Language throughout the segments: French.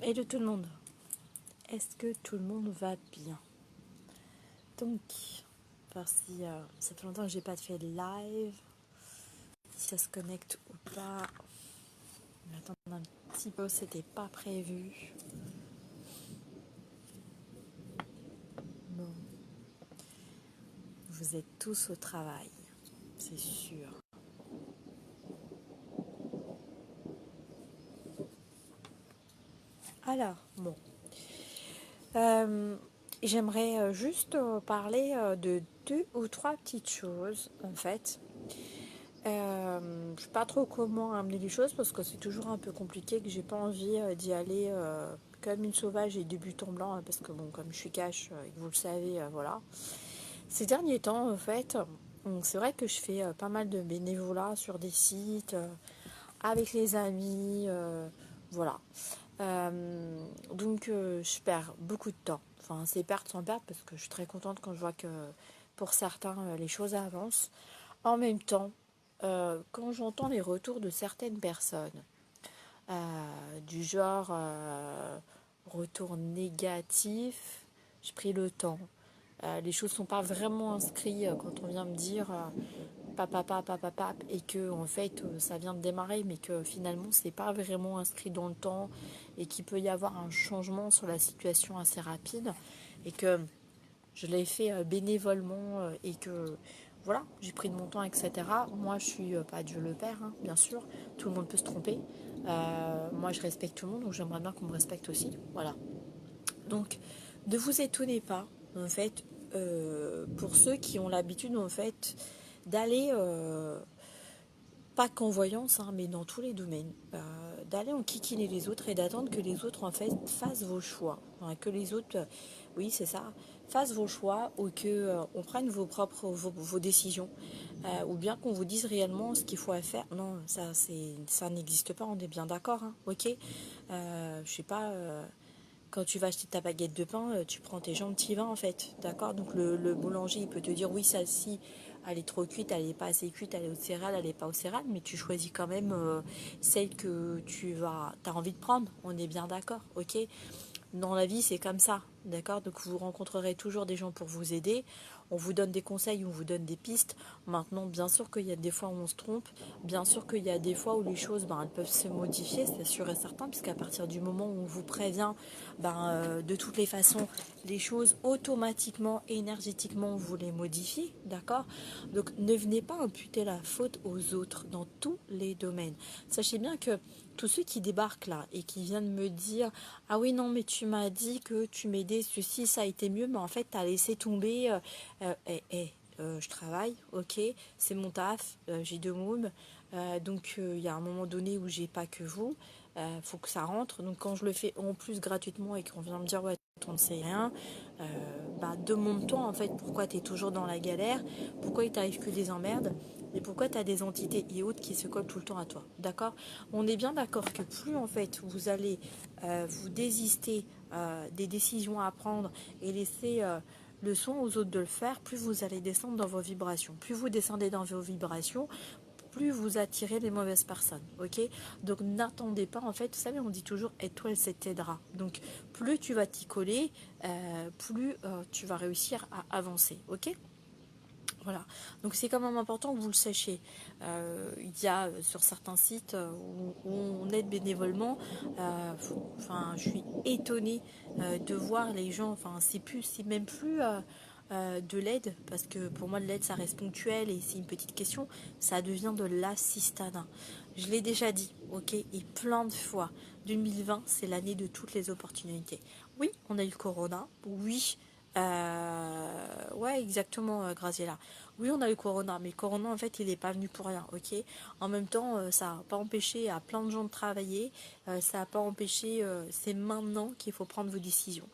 Hello tout le monde, est-ce que tout le monde va bien? Donc, voir si ça fait longtemps que j'ai pas fait de live, si ça se connecte ou pas. On va attendre un petit peu, c'était pas prévu. Bon, vous êtes tous au travail, c'est sûr. Alors, bon, j'aimerais juste parler de 2 ou 3 petites choses en fait. Je ne sais pas trop comment amener les choses parce que c'est toujours un peu compliqué, que j'ai pas envie d'y aller comme une sauvage et du but en blanc, hein, parce que bon, comme je suis cash et que vous le savez, voilà. Ces derniers temps, en fait, c'est vrai que je fais pas mal de bénévolat sur des sites, avec les amis, voilà. Donc je perds beaucoup de temps. Enfin, c'est perte sans perte parce que je suis très contente quand je vois que pour certains, les choses avancent. En même temps, quand j'entends les retours de certaines personnes, du genre retour négatif, j'ai pris le temps. Les choses ne sont pas vraiment inscrites quand on vient me dire pap, et que en fait ça vient de démarrer, mais que finalement c'est pas vraiment inscrit dans le temps et qu'il peut y avoir un changement sur la situation assez rapide et que je l'ai fait bénévolement et que voilà, j'ai pris de mon temps, etc. Moi, je suis pas Dieu le Père, hein, bien sûr. Tout le monde peut se tromper. Moi, je respecte tout le monde, donc j'aimerais bien qu'on me respecte aussi. Voilà. Donc, ne vous étonnez pas, en fait, pour ceux qui ont l'habitude, en fait, d'aller, pas qu'en voyance, hein, mais dans tous les domaines, d'aller enquiquiner les autres et d'attendre que les autres, en fait, fassent vos choix. Enfin, que les autres, oui, c'est ça, fassent vos choix ou que on prenne vos décisions. Ou bien qu'on vous dise réellement ce qu'il faut faire. Non, ça n'existe pas, on est bien d'accord, hein, ok. Je sais pas, quand tu vas acheter ta baguette de pain, tu prends tes jambes, t'y vas en fait, d'accord. Donc le boulanger, il peut te dire oui, celle-ci, elle est trop cuite, elle n'est pas assez cuite, elle est aux céréales, elle n'est pas aux céréales, mais tu choisis quand même celle que t'as envie de prendre, on est bien d'accord, ok. Dans la vie, c'est comme ça, d'accord. Donc vous rencontrerez toujours des gens pour vous aider. On vous donne des conseils, on vous donne des pistes. Maintenant, bien sûr qu'il y a des fois où on se trompe. Bien sûr qu'il y a des fois où les choses, elles peuvent se modifier, c'est sûr et certain, puisqu'à partir du moment où on vous prévient, de toutes les façons, les choses automatiquement, énergétiquement, vous les modifiez, d'accord. Donc ne venez pas imputer la faute aux autres dans tous les domaines. Sachez bien que tous ceux qui débarquent là et qui viennent me dire ah oui non mais tu m'as dit que tu m'aidais, ceci ça a été mieux, mais en fait tu as laissé tomber, je travaille, ok, c'est mon taf, j'ai 2 mômes, donc il y a un moment donné où j'ai pas que vous, faut que ça rentre, donc quand je le fais en plus gratuitement et qu'on vient me dire ouais on ne sait rien, demande-toi en fait pourquoi tu es toujours dans la galère, pourquoi il t'arrive que des emmerdes, et pourquoi tu as des entités et autres qui se collent tout le temps à toi, d'accord. On est bien d'accord que plus en fait vous allez vous désister des décisions à prendre et laisser le soin aux autres de le faire, plus vous allez descendre dans vos vibrations. Plus vous descendez dans vos vibrations, plus vous attirez les mauvaises personnes, ok. Donc n'attendez pas, en fait, vous savez, on dit toujours étoile c'est t'aidera. Donc plus tu vas t'y coller, plus tu vas réussir à avancer, ok. Voilà, donc c'est quand même important que vous le sachiez. Il y a sur certains sites où on aide bénévolement. Enfin, je suis étonnée de voir les gens. Enfin, c'est même plus de l'aide, parce que pour moi de l'aide ça reste ponctuel et c'est une petite question. Ça devient de l'assistanat. Je l'ai déjà dit, ok, et plein de fois. 2020, c'est l'année de toutes les opportunités. Oui, on a eu le corona. Oui. Ouais, exactement, Graziella. Oui, on a eu Corona, mais Corona, en fait, il n'est pas venu pour rien, ok. En même temps, ça n'a pas empêché à plein de gens de travailler, ça n'a pas empêché, c'est maintenant qu'il faut prendre vos décisions.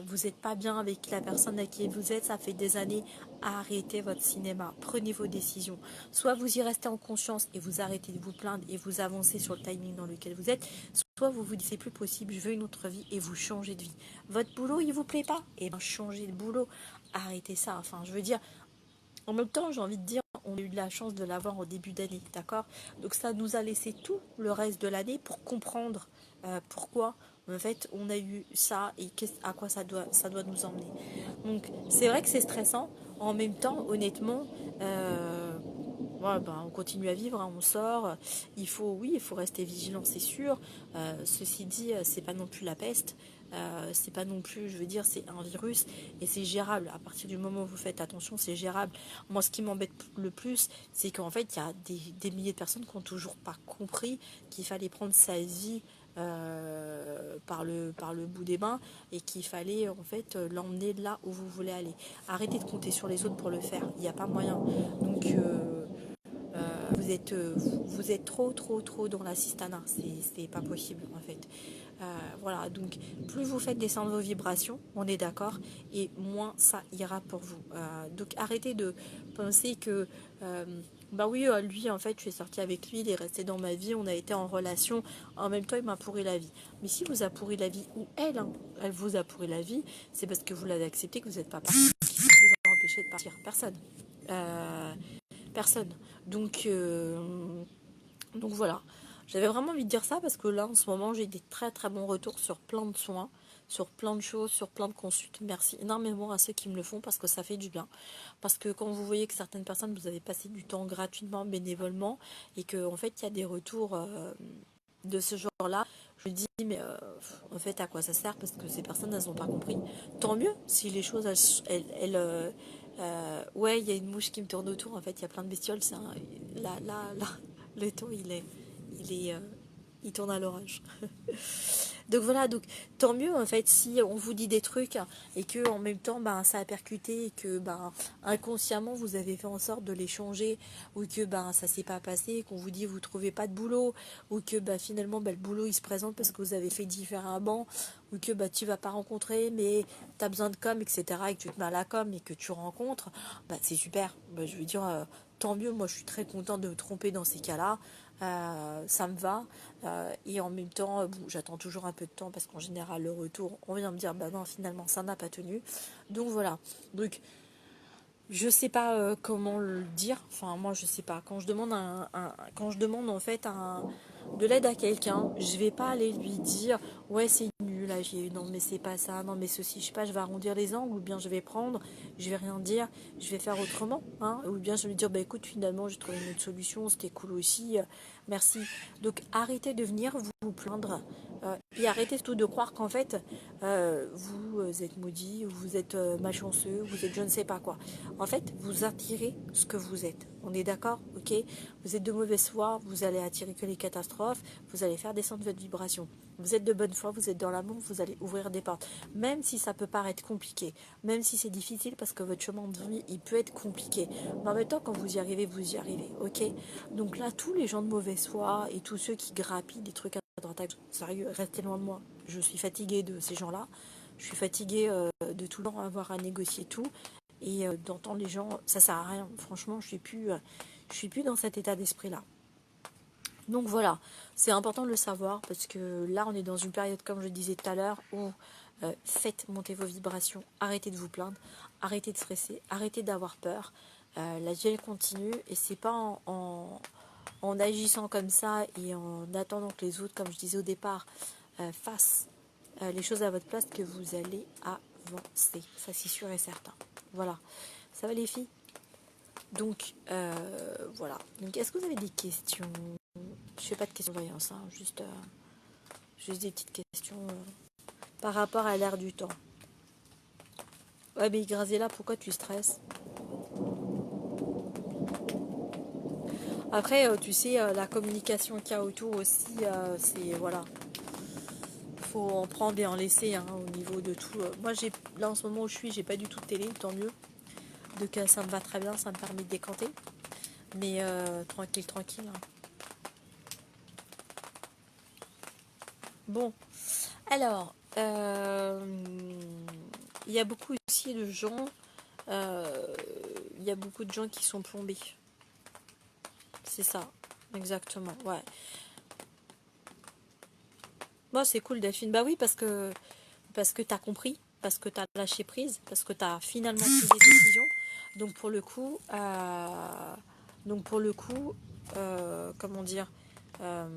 Vous n'êtes pas bien avec la personne à qui vous êtes, ça fait des années, arrêtez votre cinéma, prenez vos décisions. Soit vous y restez en conscience et vous arrêtez de vous plaindre et vous avancez sur le timing dans lequel vous êtes, soit vous vous dites c'est plus possible, je veux une autre vie et vous changez de vie. Votre boulot, il vous plaît pas? Eh bien, changez de boulot, arrêtez ça. Enfin, je veux dire, en même temps, j'ai envie de dire, on a eu de la chance de l'avoir au début d'année, d'accord? Donc ça nous a laissé tout le reste de l'année pour comprendre pourquoi en fait on a eu ça et à quoi ça doit nous emmener. Donc c'est vrai que c'est stressant, en même temps honnêtement ouais, ben, on continue à vivre, hein, on sort, oui, il faut rester vigilant, c'est sûr. Ceci dit, c'est pas non plus la peste, c'est pas non plus, je veux dire, c'est un virus et c'est gérable. À partir du moment où vous faites attention, c'est gérable. Moi, ce qui m'embête le plus, c'est qu'en fait, il y a des milliers de personnes qui n'ont toujours pas compris qu'il fallait prendre sa vie par le bout des mains et qu'il fallait en fait l'emmener là où vous voulez aller. Arrêtez de compter sur les autres pour le faire, il n'y a pas moyen. Donc, vous êtes trop dans l'assistanat, c'est pas possible en fait. Voilà, donc plus vous faites descendre vos vibrations, on est d'accord, et moins ça ira pour vous. Donc arrêtez de penser que bah oui, lui en fait je suis sortie avec lui, il est resté dans ma vie, on a été en relation, en même temps il m'a pourri la vie. Mais si vous a pourri la vie, ou elle, hein, elle vous a pourri la vie, c'est parce que vous l'avez accepté, que vous n'êtes pas parti, qui vous a empêché de partir. Personne. Personne. Donc, donc voilà. J'avais vraiment envie de dire ça parce que là, en ce moment, j'ai des très bons retours sur plein de soins, sur plein de choses, sur plein de consultes. Merci énormément à ceux qui me le font parce que ça fait du bien. Parce que quand vous voyez que certaines personnes, vous avez passé du temps gratuitement, bénévolement, et qu'en fait, il y a des retours de ce genre-là, je me dis, mais en fait, à quoi ça sert? Parce que ces personnes, elles n'ont pas compris. Tant mieux si les choses, ouais, il y a une mouche qui me tourne autour. En fait, il y a plein de bestioles. Là, le taux, il est, il tourne à l'orage. Donc voilà, donc tant mieux en fait si on vous dit des trucs et que en même temps ben ça a percuté et que ben inconsciemment vous avez fait en sorte de les changer ou que ben ça s'est pas passé, qu'on vous dit vous trouvez pas de boulot ou que ben finalement ben, le boulot il se présente parce que vous avez fait différemment ou que ben tu vas pas rencontrer mais tu as besoin de com etc et que tu te mets à la com et que tu rencontres, ben, c'est super. Ben, je veux dire tant mieux, moi je suis très contente de me tromper dans ces cas-là. Ça me va et en même temps bon, j'attends toujours un peu de temps parce qu'en général le retour on vient me dire bah non finalement ça n'a pas tenu, donc voilà. Donc je sais pas comment le dire, enfin moi je sais pas, quand je demande quand je demande en fait de l'aide à quelqu'un, je vais pas aller lui dire ouais c'est nul là, non mais c'est pas ça, non mais ceci, je sais pas, je vais arrondir les angles ou bien je vais prendre, je vais rien dire, je vais faire autrement, hein, ou bien je vais lui dire bah écoute finalement j'ai trouvé une autre solution, c'était cool aussi, merci. Donc arrêtez de venir vous plaindre et arrêtez surtout de croire qu'en fait vous êtes maudit, vous êtes malchanceux, vous êtes je ne sais pas quoi. En fait, vous attirez ce que vous êtes. On est d'accord, ok? Vous êtes de mauvaise foi, vous allez attirer que les catastrophes, vous allez faire descendre votre vibration. Vous êtes de bonne foi, vous êtes dans l'amour, vous allez ouvrir des portes. Même si ça peut paraître compliqué, même si c'est difficile parce que votre chemin de vie, il peut être compliqué. Mais en même temps, quand vous y arrivez, ok? Donc là, tous les gens de mauvaise foi et tous ceux qui grappillent des trucs à droite à gauche, sérieux, restez loin de moi. Je suis fatiguée de ces gens-là. Je suis fatiguée de tout le temps avoir à négocier tout et d'entendre les gens, ça sert à rien. Franchement, je suis plus dans cet état d'esprit-là. Donc voilà, c'est important de le savoir parce que là, on est dans une période, comme je disais tout à l'heure, où faites monter vos vibrations, arrêtez de vous plaindre, arrêtez de stresser, arrêtez d'avoir peur. La vie, elle continue et c'est pas en agissant comme ça et en attendant que les autres, comme je disais au départ, fassent les choses à votre place que vous allez avancer. Ça, c'est sûr et certain. Voilà. Ça va les filles? Donc, voilà. Donc, est-ce que vous avez des questions? Je fais pas de questions voyance, hein, juste des petites questions par rapport à l'ère du temps. Ouais, mais Graziella, pourquoi tu stresses? Après, tu sais, la communication qu'il y a autour aussi, c'est, voilà, faut en prendre et en laisser hein, au niveau de tout. Moi, là, en ce moment où je suis, j'ai pas du tout de télé, tant mieux. Donc, ça me va très bien, ça me permet de décanter. Mais tranquille. Hein. Bon, alors, il y a beaucoup aussi de gens, il y a beaucoup de gens qui sont plombés. C'est ça, exactement, ouais. Bon, c'est cool Delphine, bah oui, parce que t'as compris, parce que t'as lâché prise, parce que t'as finalement pris des décisions. Donc pour le coup, Donc pour le coup, comment dire, euh,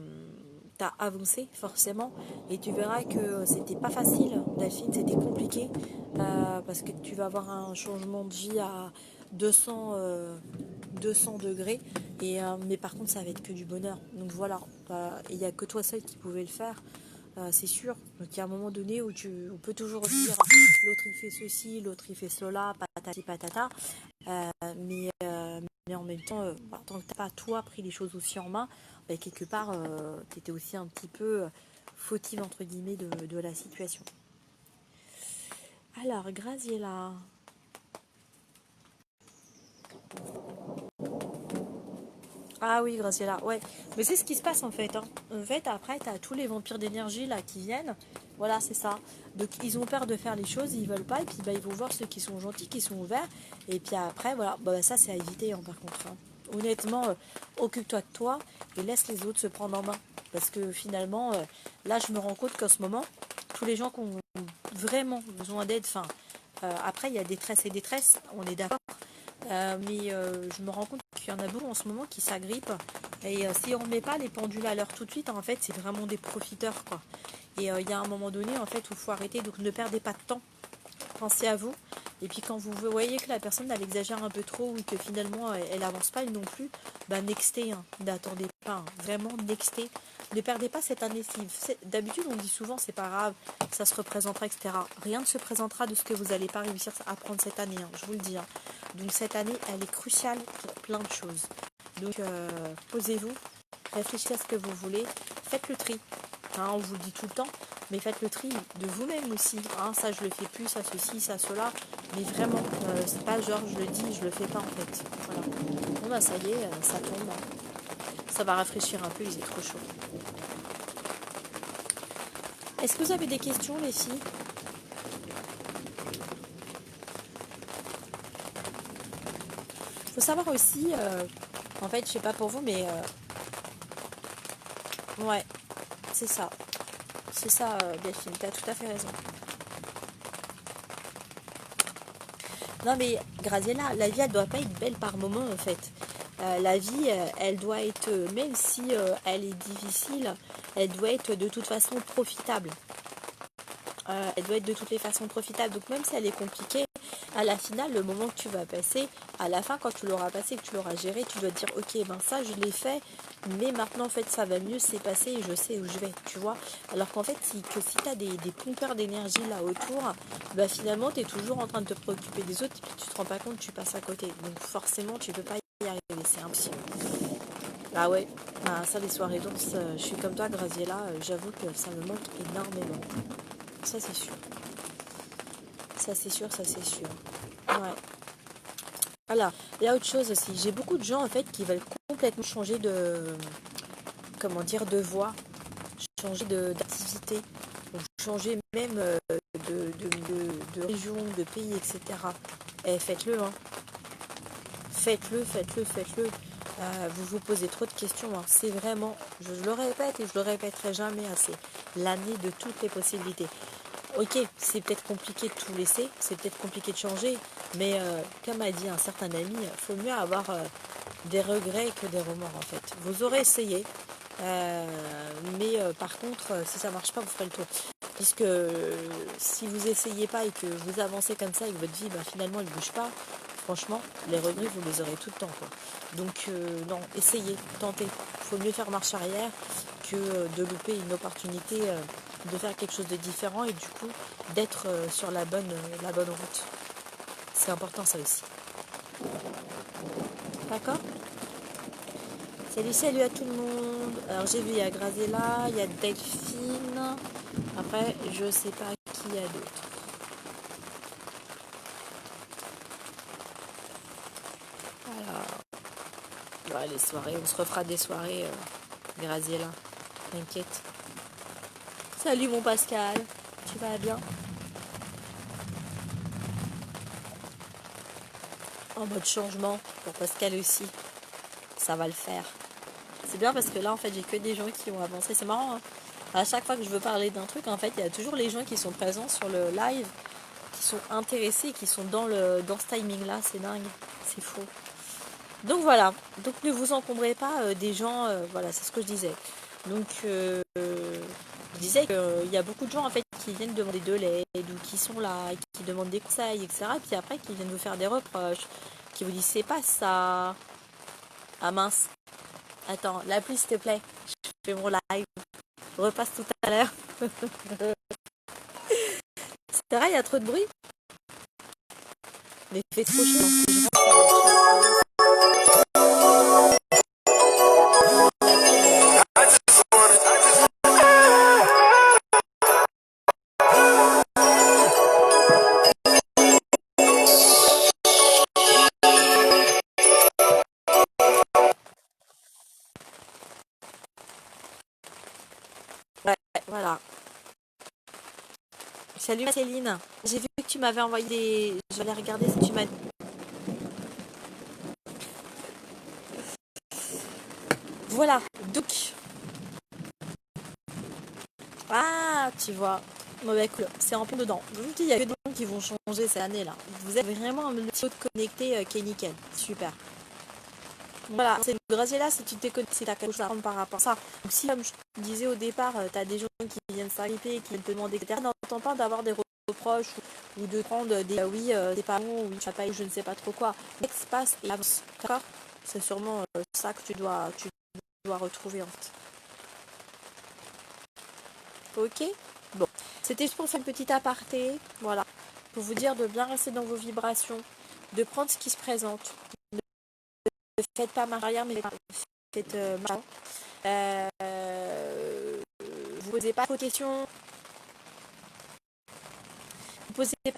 t'as avancé forcément et tu verras que c'était pas facile, Delphine, c'était compliqué parce que tu vas avoir un changement de vie à 200, 200 degrés mais par contre ça va être que du bonheur. Donc voilà, il n'y a que toi seul qui pouvais le faire. C'est sûr. Donc il y a un moment donné où on peut toujours dire l'autre il fait ceci, l'autre il fait cela, patati patata. Euh, mais, euh, mais en même temps, tant que tu n'as pas toi pris les choses aussi en main, bah, quelque part, tu étais aussi un petit peu fautive entre guillemets de la situation. Alors, Graziella. Ah oui, Graciela, ouais. Mais c'est ce qui se passe en fait, hein. En fait, après, tu as tous les vampires d'énergie là qui viennent. Voilà, c'est ça. Donc, ils ont peur de faire les choses, ils veulent pas. Et puis, bah, ils vont voir ceux qui sont gentils, qui sont ouverts. Et puis après, voilà. Bah, ça, c'est à éviter, hein, par contre, hein. Honnêtement, occupe-toi de toi et laisse les autres se prendre en main. Parce que finalement, là, je me rends compte qu'en ce moment, tous les gens qui ont vraiment besoin d'aide, enfin, après, il y a détresse et détresse, on est d'accord. Mais je me rends compte qu'il y en a beaucoup en ce moment qui s'agrippent. Et si on ne met pas les pendules à l'heure tout de suite, en fait, c'est vraiment des profiteurs, quoi. Et il y a un moment donné, en fait, où il faut arrêter. Donc ne perdez pas de temps. Pensez à vous. Et puis quand vous voyez que la personne elle exagère un peu trop ou que finalement elle avance pas elle non plus, bah nextez, hein. N'attendez pas, hein. Vraiment nextez. Ne perdez pas cette année. D'habitude on dit souvent c'est pas grave, ça se représentera, etc. Rien ne se présentera de ce que vous n'allez pas réussir à apprendre cette année, hein, je vous le dis, hein. Donc cette année elle est cruciale pour plein de choses. Donc posez-vous, réfléchissez à ce que vous voulez, faites le tri. Hein, on vous le dit tout le temps, mais faites le tri de vous-même aussi. Hein, ça, je le fais plus, ça, ceci, ça, cela. Mais vraiment, c'est pas genre je le dis, je le fais pas en fait. Voilà. Bon, bah ça y est, ça tombe. Ça va rafraîchir un peu, il est trop chaud. Est-ce que vous avez des questions, les filles? Faut savoir aussi, en fait, je sais pas pour vous, mais ouais, c'est ça. C'est ça, Delphine, t'as tout à fait raison. Non mais Graziella, la vie elle doit pas être belle par moment en fait. La vie elle doit être, même si elle est difficile, elle doit être de toute façon profitable. Elle doit être de toutes les façons profitable. Donc même si elle est compliquée, à la finale, le moment que tu vas passer, à la fin quand tu l'auras passé, que tu l'auras géré, tu dois te dire ok ben ça je l'ai fait, mais maintenant en fait ça va mieux, c'est passé et je sais où je vais, tu vois. Alors qu'en fait si tu as des pompeurs d'énergie là autour, bah finalement tu es toujours en train de te préoccuper des autres et puis tu te rends pas compte, tu passes à côté. Donc forcément tu peux pas y arriver, c'est impossible. Ah ouais, bah, ça les soirées danse, je suis comme toi Graziella, j'avoue que ça me manque énormément. Ça c'est sûr. Ça c'est sûr, ça c'est sûr. Ouais. Alors, il y a autre chose aussi. J'ai beaucoup de gens en fait qui veulent complètement changer de, comment dire, de voie, changer d'activité, ou changer même de région, de pays, etc. Et faites-le, hein. Faites-le, faites-le, faites-le. Vous vous posez trop de questions, hein. C'est vraiment, je le répète et je le répéterai jamais assez, l'année de toutes les possibilités. Ok, c'est peut-être compliqué de tout laisser, c'est peut-être compliqué de changer, mais comme a dit un certain ami, il faut mieux avoir des regrets que des remords en fait. Vous aurez essayé, mais par contre, si ça marche pas, vous ferez le tour. Puisque si vous essayez pas et que vous avancez comme ça et que votre vie, bah, finalement, elle bouge pas, franchement, les regrets, vous les aurez tout le temps, quoi. Donc, non, essayez, tentez. Il faut mieux faire marche arrière que de louper une opportunité de faire quelque chose de différent et du coup, d'être sur la bonne route. C'est important, ça aussi. D'accord? Salut à tout le monde. Alors, j'ai vu, il y a Graziella, il y a Delphine. Après, je sais pas qui y a d'autres. Alors, ouais, les soirées, on se refera des soirées, Graziella. T'inquiète. Salut mon Pascal, tu vas bien? En mode changement pour Pascal aussi, ça va le faire. C'est bien parce que là en fait j'ai que des gens qui ont avancé, c'est marrant, hein. À chaque fois que je veux parler d'un truc, en fait il y a toujours les gens qui sont présents sur le live, qui sont intéressés, qui sont dans ce timing là, c'est dingue, c'est faux. Donc voilà, donc ne vous encombrez pas des gens, voilà, c'est ce que je disais. Donc je disais qu'il y a beaucoup de gens en fait qui viennent demander de l'aide ou qui sont là, qui demandent des conseils, etc. Et puis après qui viennent vous faire des reproches, qui vous disent c'est pas ça. Ah mince, attends, la pluie s'il te plaît, je fais mon live, je repasse tout à l'heure. C'est vrai, il y a trop de bruit, mais il fait trop chaud. Si je rentre, ouais, voilà. Salut Céline, j'ai vu que tu m'avais envoyé des... Je vais aller regarder si tu m'as... Voilà, donc... Ah, tu vois, mauvais coup. C'est en plein dedans. Je vous dis, il y a que des gens qui vont changer cette année-là. Vous avez vraiment le petit connecté qui est nickel. Super. Voilà, c'est le Graziella, si tu t'es connecté, si t'as quelque chose à prendre par rapport à ça. Donc si, comme je te disais au départ, t'as des gens qui viennent s'arrêter, qui viennent te demander, etc. N'entends pas d'avoir des reproches ou de prendre des oui, c'est pas bon, oui, tu n'as pas eu, je ne sais pas trop quoi. Next passe et avance. D'accord? C'est sûrement ça que tu dois retrouver en fait. Ok? Bon. C'était juste pour faire une petite aparté. Voilà. Pour vous dire de bien rester dans vos vibrations, de prendre ce qui se présente. Ne faites pas marche arrière, mais faites marche avant. Vous posez pas vos questions. Vous posez pas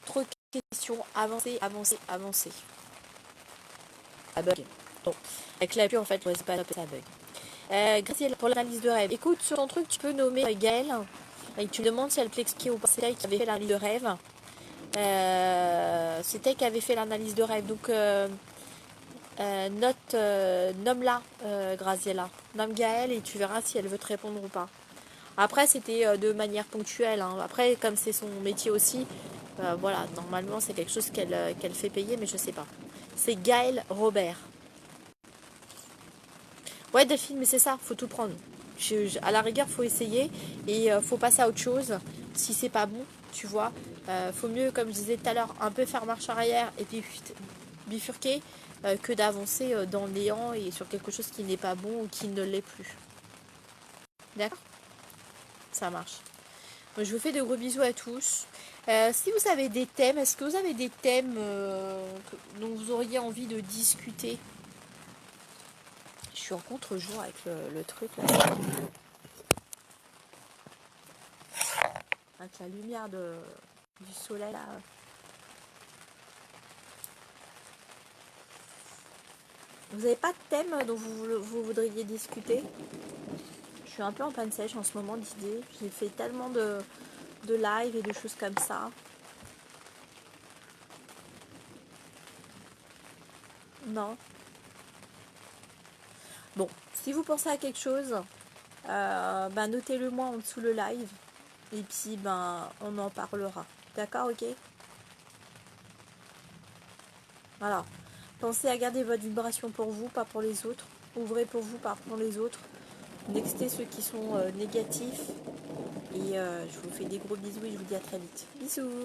trop de questions. Avancez, avancez, avancez. Ça bug. Bon. Avec la pluie, en fait, c'est pas ça bug. Graciela, pour l'analyse de rêve. Écoute, sur ton truc, tu peux nommer Gaëlle. Et tu demandes si elle peut expliquer ou pas. C'est elle qui avait fait l'analyse de rêve. C'est elle qui avait fait l'analyse de rêve. Donc, nomme-la, Graziella. Nomme Gaëlle et tu verras si elle veut te répondre ou pas. Après, c'était de manière ponctuelle. Hein. Après, comme c'est son métier aussi, voilà, normalement, c'est quelque chose qu'elle fait payer, mais je sais pas. C'est Gaëlle Robert. Ouais, Delphine, mais c'est ça, faut tout prendre. À la rigueur, faut essayer et faut passer à autre chose. Si c'est pas bon, tu vois, faut mieux, comme je disais tout à l'heure, un peu faire marche arrière et puis bifurquer que d'avancer dans le néant et sur quelque chose qui n'est pas bon ou qui ne l'est plus. D'accord? Ça marche. Je vous fais de gros bisous à tous. Si vous avez des thèmes, est-ce que vous avez des thèmes dont vous auriez envie de discuter? Je suis en contre-jour avec le truc là. Avec la lumière du soleil là. Vous n'avez pas de thème dont vous voudriez discuter? Je suis un peu en panne sèche en ce moment d'idées. J'ai fait tellement de live et de choses comme ça. Non. Bon, si vous pensez à quelque chose, ben notez-le moi en dessous le live. Et puis ben on en parlera. D'accord, ok? Voilà. Pensez à garder votre vibration pour vous, pas pour les autres. Ouvrez pour vous, pas pour les autres. Nextez ceux qui sont négatifs. Et je vous fais des gros bisous et je vous dis à très vite. Bisous!